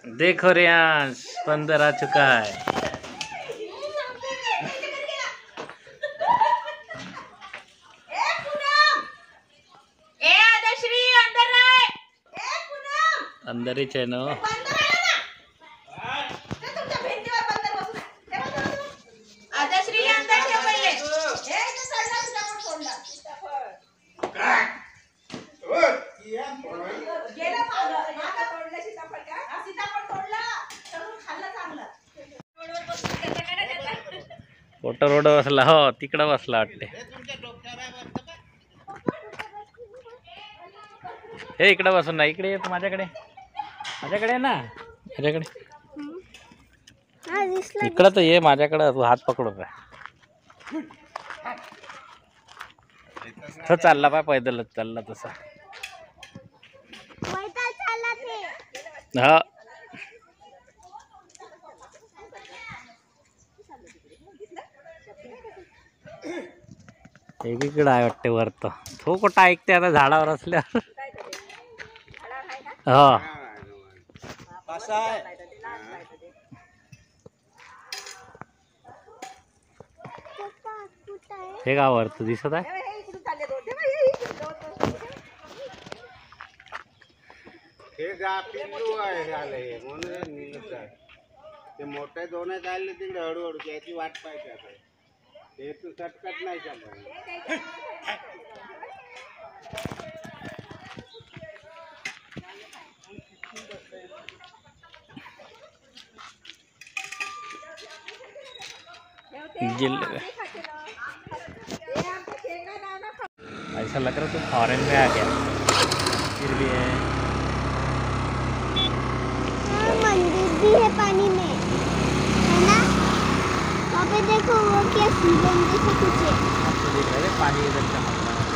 देखो रियांश बंदर आ चुका है। अंदर ही चैनो फोटो रोड बसला हो तिकडं बसला वाटते। हे इकडं बसून ना इकडे येत माझ्याकडे ना माझ्याकडे इकडं तर ये माझ्याकडं तू हात पकडू का तो चालला पाय पैदलच चालला तसा हा एकीकडे आहे वाटते वरत तो कुठं ऐकते आता झाडावर असल्यावर हा हे का वरत दिसत आहे ते मोठे दोन चालले तिकडे हळूहळू त्याची वाट पाहिजे आता ते तू सटकत नाही चालत ऐसा लग रहा तो फॉरेन में आ गया फिर भी है मंदिर भी है पानी में है ना वहाँ पे देखो वो क्या सीजन जैसा कुछ है आपको देख रहे हैं पानी इधर चमक रहा है।